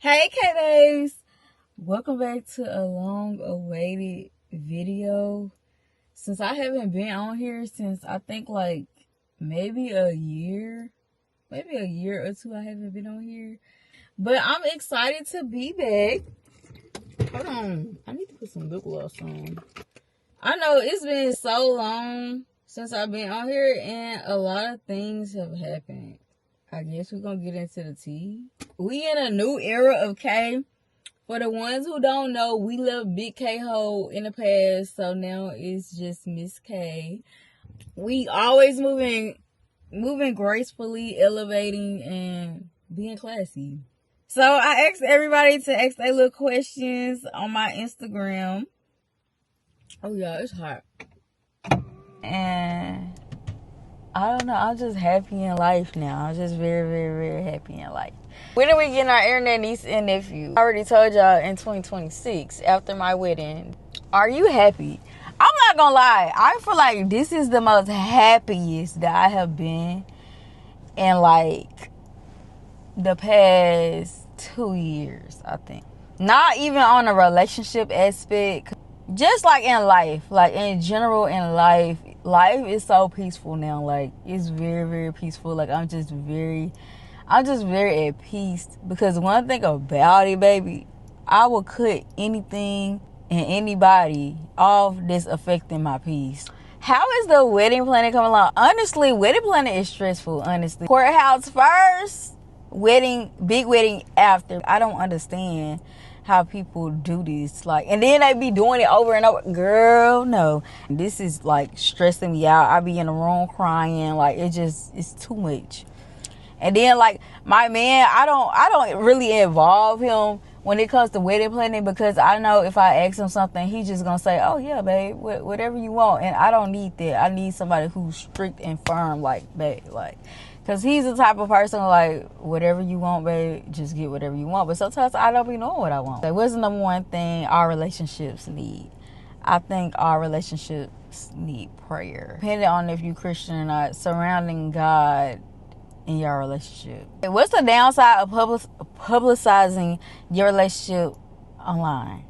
Hey K-Bays! Welcome back to a long-awaited video. Since I haven't been on here since I think like maybe a year or two I haven't been on here. But I'm excited to be back. Hold on, I need to put some lip gloss on. I know it's been so long since I've been on here and a lot of things have happened. I guess we're gonna get into the tea. We in a new era of K. For the ones who don't know, we left Big K-Ho in the past, so now it's just Miss K. We always moving gracefully, elevating, and being classy. So I asked everybody to ask their little questions on my Instagram. Oh yeah, it's hot. And I don't know, I'm just happy in life now. I'm just very, very, very happy in life. When are we getting our internet niece and nephew? I already told y'all in 2026, after my wedding. Are you happy? I'm not gonna lie. I feel like this is the most happiest that I have been in like the past 2 years, I think. Not even on a relationship aspect. Just like in life, like in general in life is so peaceful now. Like it's very, very peaceful. Like I'm just very at peace, because one thing about it, baby, I will cut anything and anybody off that's affecting my peace. How is the wedding planning coming along? Honestly, wedding planning is stressful, honestly. Courthouse first, big wedding after. I don't understand how people do this, like, and then they be doing it over and over. Girl, no, this is like stressing me out. I be in the room crying, like it's too much. And then like my man, I don't really involve him when it comes to wedding planning, because I know if I ask him something, he's just gonna say, oh yeah, babe, whatever you want. And I don't need that. I need somebody who's strict and firm, like, babe, like, because he's the type of person like, whatever you want, babe, just get whatever you want. But sometimes I don't be knowing what I want. Like, what's the number one thing our relationships need? I think our relationships need prayer. Depending on if you Christian or not, surrounding God in your relationship. What's the downside of publicizing your relationship online?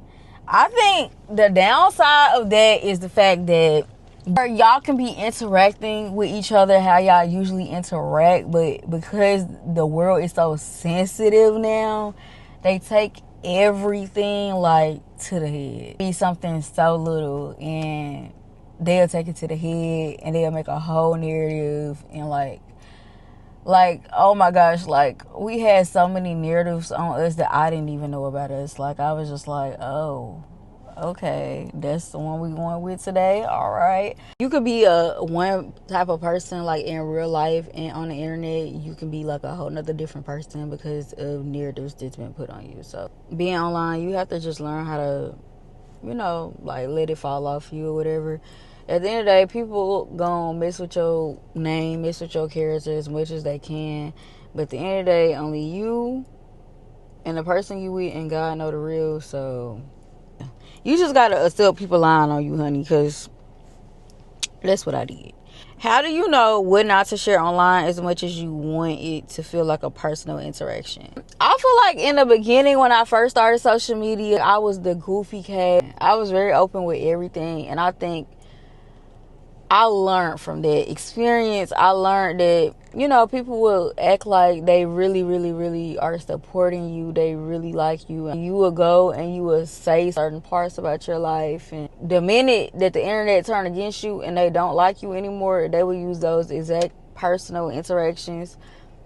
I think the downside of that is the fact that y'all can be interacting with each other how y'all usually interact, but because the world is so sensitive now, they take everything like to the head. Be something so little and they'll take it to the head and they'll make a whole narrative, and like, oh my gosh, like we had so many narratives on us that I didn't even know about us. Like I was just like, oh, okay, that's the one we going with today. All right. You could be a one type of person like in real life, and on the internet you can be like a whole nother different person because of narratives that's been put on you. So being online, you have to just learn how to, like let it fall off you or whatever. At the end of the day, people gonna mess with your name, mess with your character as much as they can. But at the end of the day, only you and the person you with and God know the real. So you just gotta accept people lying on you, honey, because that's what I did. How do you know what not to share online as much as you want it to feel like a personal interaction? I feel like in the beginning when I first started social media, I was the goofy cat. I was very open with everything, and I think I learned from that experience. I learned that, people will act like they really, really, really are supporting you. They really like you. And you will go and you will say certain parts about your life. And the minute that the internet turn against you and they don't like you anymore, they will use those exact personal interactions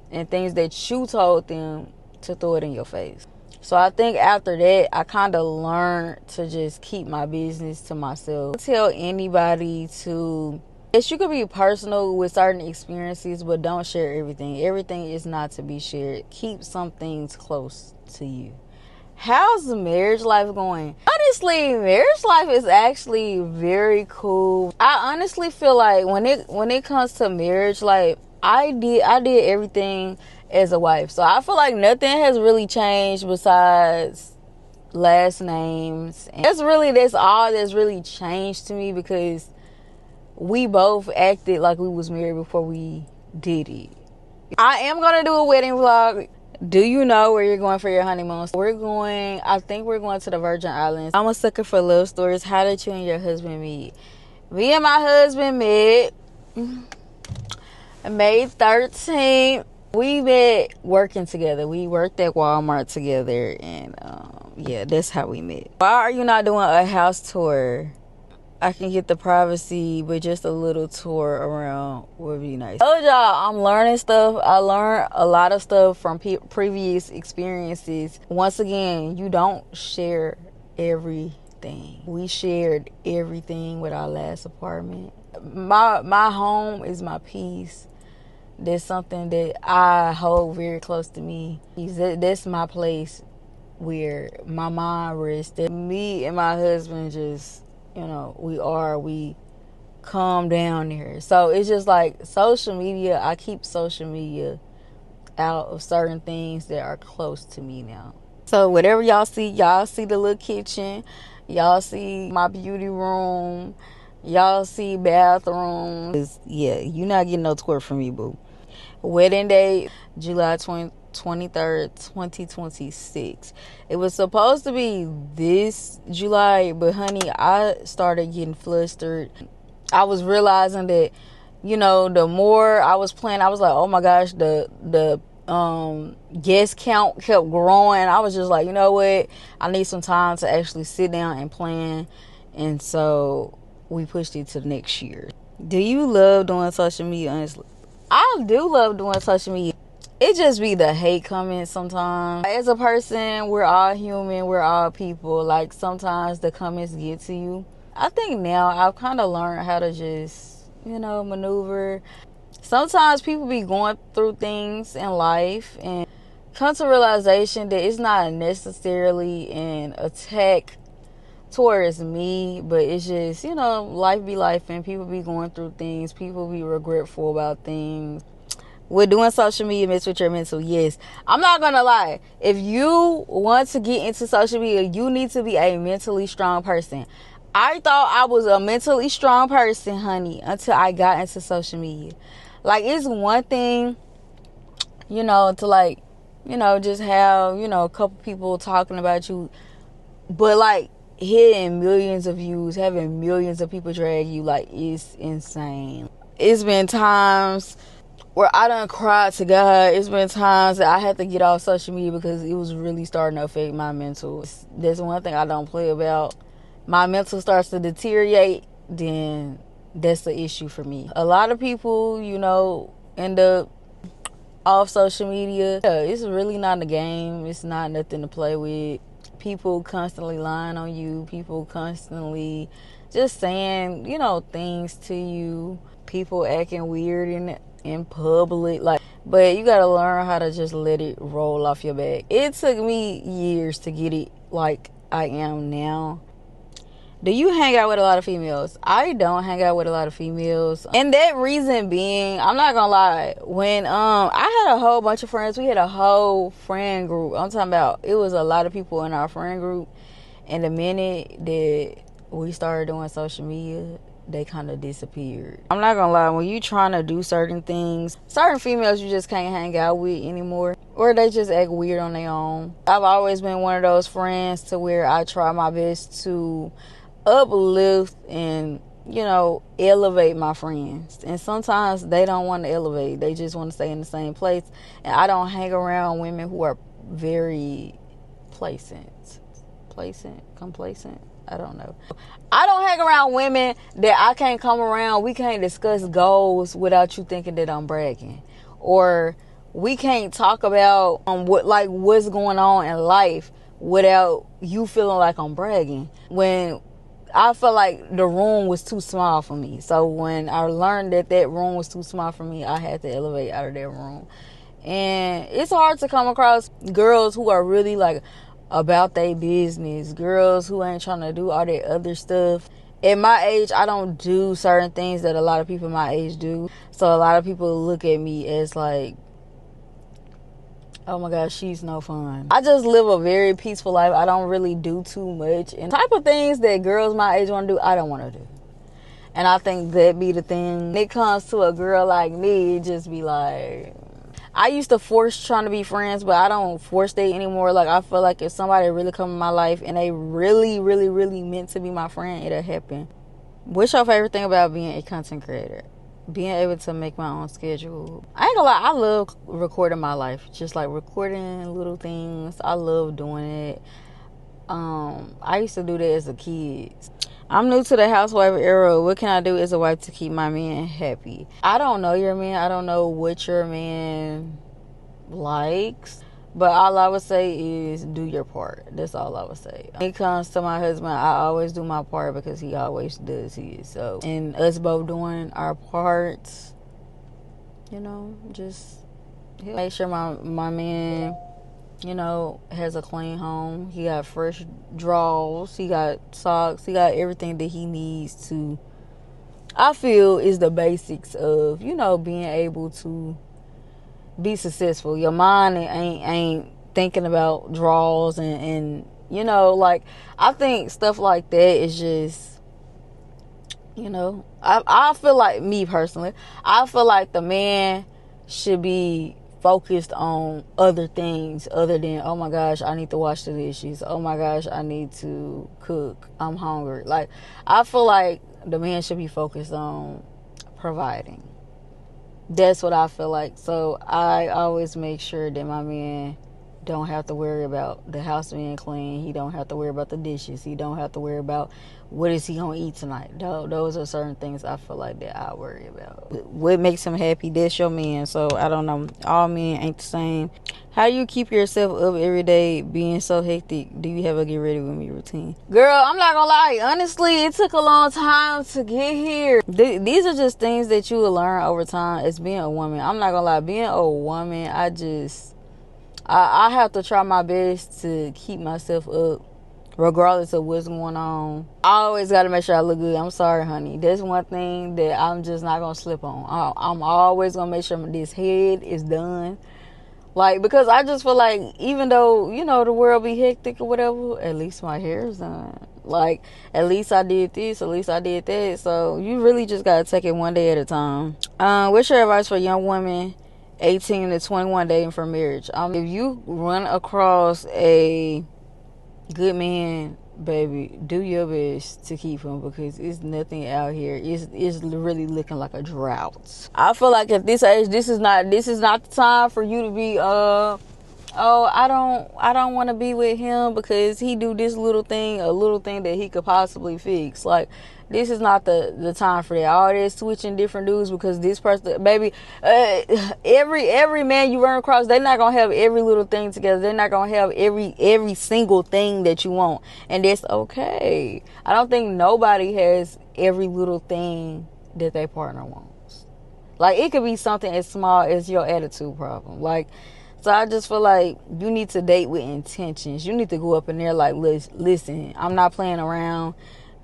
and things that you told them to throw it in your face. So I think after that, I kind of learned to just keep my business to myself. Tell anybody to, yes, you could be personal with certain experiences, but don't share everything. Everything is not to be shared. Keep some things close to you. How's the marriage life going? Honestly, marriage life is actually very cool. I honestly feel like when it comes to marriage life, I did everything as a wife. So I feel like nothing has really changed besides last names. And that's all that's really changed to me, because we both acted like we was married before we did it. I am gonna do a wedding vlog. Do you know where you're going for your honeymoon? I think we're going to the Virgin Islands. I'm a sucker for love stories. How did you and your husband meet? Me and my husband met May 13th. We met working together. We worked at Walmart together, and yeah, that's how we met. Why are you not doing a house tour? I can get the privacy, but just a little tour around would be nice. Oh, y'all, I'm learning stuff. I learned a lot of stuff from previous experiences. Once again, you don't share everything. We shared everything with our last apartment. My home is my peace. That's something that I hold very close to me. That's my place where my mind rests. Me and my husband just, we calm down there. So it's just like social media, I keep social media out of certain things that are close to me now. So whatever y'all see the little kitchen, y'all see my beauty room, y'all see bathrooms. Yeah, you're not getting no tour from me, boo. Wedding date, July 23rd, 2026. It was supposed to be this July, but honey, I started getting flustered. I was realizing that, the more I was planning, I was like, oh my gosh, the guest count kept growing. I was just like, you know what? I need some time to actually sit down and plan. And so we pushed it to next year. Do you love doing social media, honestly? I do love doing social media. It just be the hate comments sometimes. As a person, we're all human. We're all people. Like, sometimes the comments get to you. I think now I've kind of learned how to just, maneuver. Sometimes people be going through things in life and come to realization that it's not necessarily an attack towards me, but it's just, life be life and people be going through things. People be regretful about things. With doing social media mess with your mental, yes. I'm not gonna lie. If you want to get into social media, you need to be a mentally strong person. I thought I was a mentally strong person, honey, until I got into social media. Like, it's one thing, to just have, a couple people talking about you, but like, hitting millions of views, having millions of people drag you, like, it's insane. It's been times where I done cried to God. It's been times that I had to get off social media because it was really starting to affect my mental. That's one thing I don't play about. My mental starts to deteriorate, then that's the issue for me. A lot of people, end up off social media. It's really not a game. It's not nothing to play with. People constantly lying on you. People constantly just saying, things to you. People acting weird in public. But you gotta learn how to just let it roll off your back. It took me years to get it like I am now. Do you hang out with a lot of females? I don't hang out with a lot of females. And that reason being, I'm not gonna lie, when I had a whole bunch of friends, we had a whole friend group. I'm talking about, it was a lot of people in our friend group. And the minute that we started doing social media, they kind of disappeared. I'm not gonna lie, when you trying to do certain things, certain females you just can't hang out with anymore, or they just act weird on their own. I've always been one of those friends to where I try my best to uplift and elevate my friends, and sometimes they don't want to elevate, they just want to stay in the same place. And I don't hang around women who are very complacent, I don't know. I don't hang around women that I can't come around. We can't discuss goals without you thinking that I'm bragging, or we can't talk about what's going on in life without you feeling like I'm bragging. When I felt like the room was too small for me. So when I learned that room was too small for me, I had to elevate out of that room. And it's hard to come across girls who are really about their business. Girls who ain't trying to do all that other stuff. At my age, I don't do certain things that a lot of people my age do. So a lot of people look at me as like, oh my gosh, she's no fun. I just live a very peaceful life. I don't really do too much. And the type of things that girls my age want to do, I don't want to do. And I think that be the thing. When it comes to a girl like me, it just be like, I used to force trying to be friends, but I don't force date anymore. Like, I feel like if somebody really come in my life and they really, really, really meant to be my friend, it'll happen. What's your favorite thing about being a content creator? Being able to make my own schedule. I ain't gonna lie, I love recording my life. Just like recording little things. I love doing it. I used to do that as a kid. I'm new to the housewife era. What can I do as a wife to keep my man happy? I don't know your man. I don't know what your man likes. But all I would say is do your part. That's all I would say. When it comes to my husband, I always do my part because he always does his. So, and us both doing our parts, you know, just make sure my man, you know, has a clean home. He got fresh drawers. He got socks. He got everything that he needs to, I feel, is the basics of, you know, being able to be successful. Your mind ain't thinking about draws and you know, like, I think stuff like that is just, you know, I feel like, me personally, I feel like the man should be focused on other things other than, oh my gosh, I need to wash the dishes, oh my gosh, I need to cook, I'm hungry. Like, I feel like the man should be focused on providing. That's what I feel like. So I always make sure that my man don't have to worry about the house being clean. He don't have to worry about the dishes. He don't have to worry about what is he gonna eat tonight. Those are certain things I feel like that I worry about. What makes him happy, that's your man. So I don't know, all men ain't the same. How do you keep yourself up every day being so hectic? Do you have a get ready with me routine? Girl, I'm not gonna lie, honestly, it took a long time to get here. These are just things that you will learn over time as being a woman. I'm not gonna lie, being a woman, I have to try my best to keep myself up regardless of what's going on. I always got to make sure I look good. I'm sorry, honey. That's one thing that I'm just not going to slip on. I'm always going to make sure this head is done. Like, because I just feel like even though, you know, the world be hectic or whatever, at least my hair is done. Like, at least I did this, at least I did that. So you really just got to take it one day at a time. What's your advice for young women 18 to 21 dating for marriage? If you run across a good man, baby, do your best to keep him, because it's nothing out here. It's really looking like a drought. I feel like at this age, this is not the time for you to be I don't want to be with him because he do this little thing, a little thing that he could possibly fix. Like, this is not the time for that. All this switching different dudes because this person, baby, every man you run across, they're not gonna have every little thing together. They're not gonna have every single thing that you want, and that's okay. I don't think nobody has every little thing that their partner wants. Like, it could be something as small as your attitude problem. Like, so I just feel like you need to date with intentions. You need to go up in there like, listen, I'm not playing around.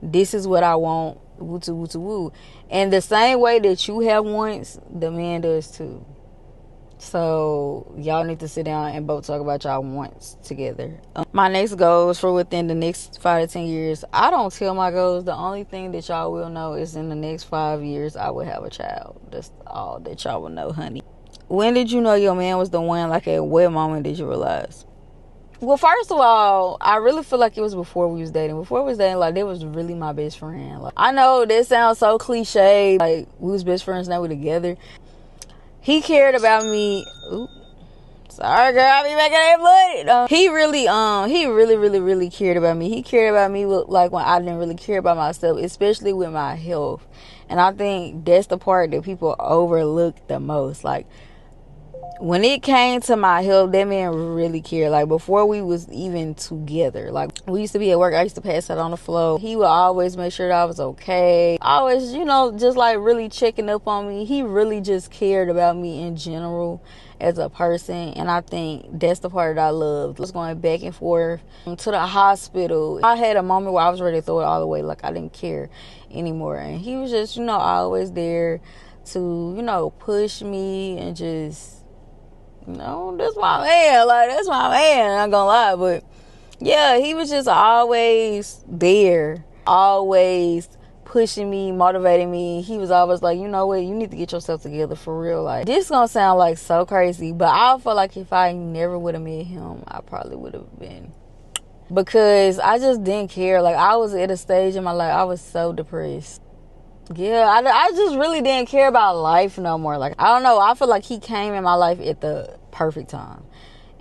This is what I want. Woo to woo to woo. And the same way that you have wants, the man does too. So y'all need to sit down and both talk about y'all wants together. My next goals for within the next 5 to 10 years. I don't tell my goals. The only thing that y'all will know is in the next 5 years I will have a child. That's all that y'all will know, honey. When did you know your man was the one? Like, at what moment did you realize? Well, first of all, I really feel like it was before we was dating. Before we was dating, like, they was really my best friend. Like, I know that sounds so cliche. Like, we was best friends, now we're together. He cared about me. Ooh, sorry, girl, I be making that money. He really cared about me. He cared about me like when I didn't really care about myself, especially with my health. And I think that's the part that people overlook the most. Like, when it came to my health, that man really cared. Like, before we was even together, like, we used to be at work, I used to pass out on the floor. He would always make sure that I was okay. Always, you know, just like really checking up on me. He really just cared about me in general as a person. And I think that's the part that I loved. I was going back and forth to the hospital. I had a moment where I was ready to throw it all away. Like, I didn't care anymore. And he was just, you know, always there to, you know, push me and just, no, that's my man. Like, that's my man. I'm not gonna lie, but yeah, he was just always there, always pushing me, motivating me. He was always like, you know what, you need to get yourself together for real. Like, this gonna sound like so crazy, but I feel like if I never would have met him, I probably would have been. Because I just didn't care. Like, I was at a stage in my life, I was so depressed. Yeah, I just really didn't care about life no more. Like, I don't know, I feel like he came in my life at the perfect time.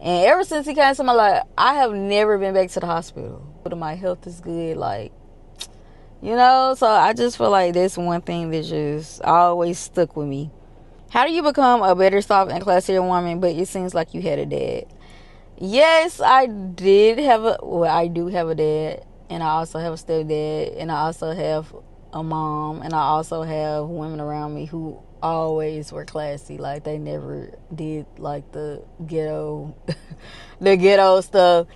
And ever since he came to my life, I have never been back to the hospital. But my health is good, like, you know? So I just feel like that's one thing that just always stuck with me. How do you become a better, soft, and classier woman, but it seems like you had a dad? Yes, I do have a dad. And I also have a stepdad. And I also have a mom. And I also have women around me who always were classy. Like, they never did like the ghetto the ghetto stuff.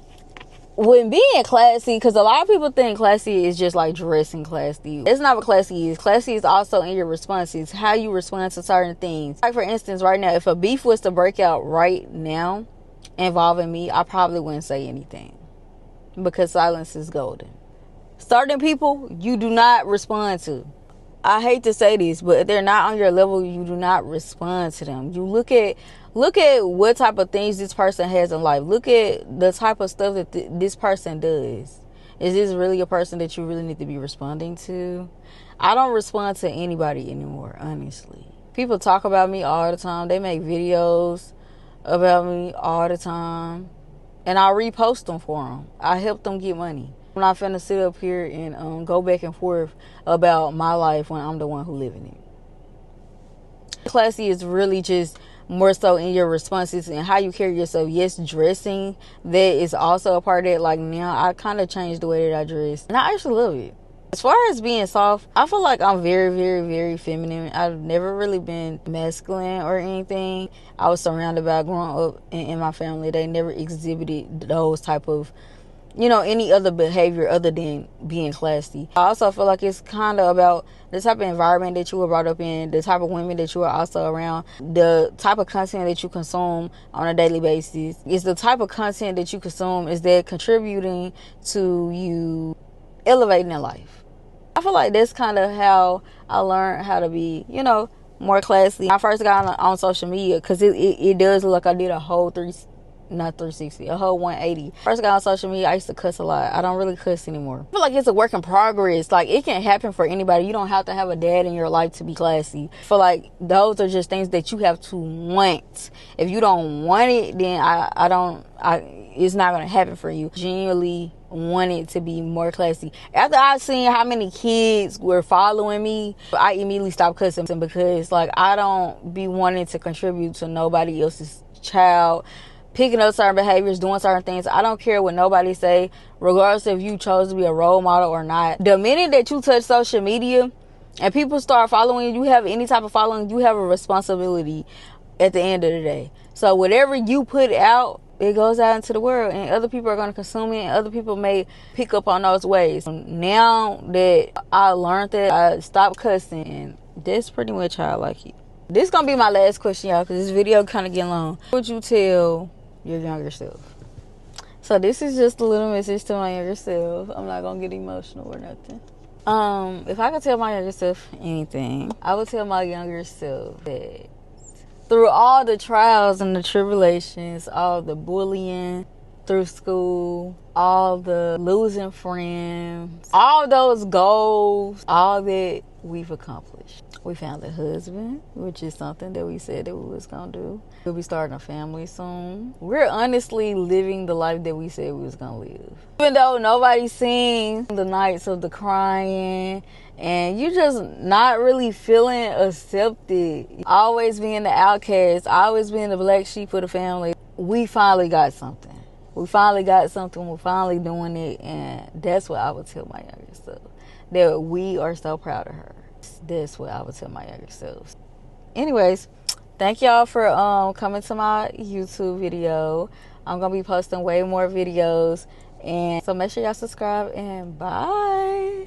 When being classy, because a lot of people think classy is just like dressing classy. It's not what classy is. Classy is also in your responses, how you respond to certain things. Like, for instance, right now, if a beef was to break out right now involving me, I probably wouldn't say anything, because silence is golden. Certain people you do not respond to. I hate to say this, but if they're not on your level, you do not respond to them. You look at what type of things this person has in life. Look at the type of stuff that this person does. Is this really a person that you really need to be responding to? I don't respond to anybody anymore, honestly. People talk about me all the time. They make videos about me all the time. And I repost them for them. I help them get money. I'm not finna sit up here and go back and forth about my life when I'm the one who living it. Classy is really just more so in your responses and how you carry yourself. Yes, dressing, that is also a part of it. Like, now I kind of changed the way that I dress, and I actually love it. As far as being soft, I feel like I'm very, very, very feminine. I've never really been masculine or anything. I was surrounded by, growing up in my family, they never exhibited those type of, you know, any other behavior other than being classy. I also feel like it's kind of about the type of environment that you were brought up in, the type of women that you are also around, the type of content that you consume on a daily basis. It's the type of content that you consume, is that contributing to you elevating in life. I feel like that's kind of how I learned how to be, you know, more classy. I first got on social media, because it does look like I did a whole 360, a whole 180. First got on social media, I used to cuss a lot. I don't really cuss anymore. I feel like it's a work in progress. Like, it can happen for anybody. You don't have to have a dad in your life to be classy. I feel like those are just things that you have to want. If you don't want it, then it's not gonna happen for you. Genuinely wanted to be more classy. After I seen how many kids were following me, I immediately stopped cussing, because like, I don't be wanting to contribute to nobody else's child picking up certain behaviors, doing certain things. I don't care what nobody say, regardless if you chose to be a role model or not. The minute that you touch social media and people start following you, you have any type of following, you have a responsibility at the end of the day. So whatever you put out, it goes out into the world, and other people are going to consume it, and other people may pick up on those ways. Now that I learned that, I stopped cussing, and that's pretty much how I like it. This is going to be my last question, y'all, because this video kind of getting long. What would you tell your younger self? So this is just a little message to my younger self. I'm not going to get emotional or nothing. If I could tell my younger self anything, I would tell my younger self that through all the trials and the tribulations, all the bullying through school, all the losing friends, all those goals, all that we've accomplished. We found a husband, which is something that we said that we was going to do. We'll be starting a family soon. We're honestly living the life that we said we was going to live. Even though nobody's seen the nights of the crying, and you just not really feeling accepted, always being the outcast, always being the black sheep of the family, we finally got something. We're finally doing it, and that's what I would tell my younger self. That we are so proud of her. That's what I would tell my younger self. Anyways, thank y'all for coming to my YouTube video. I'm gonna be posting way more videos, and so make sure y'all subscribe, and bye.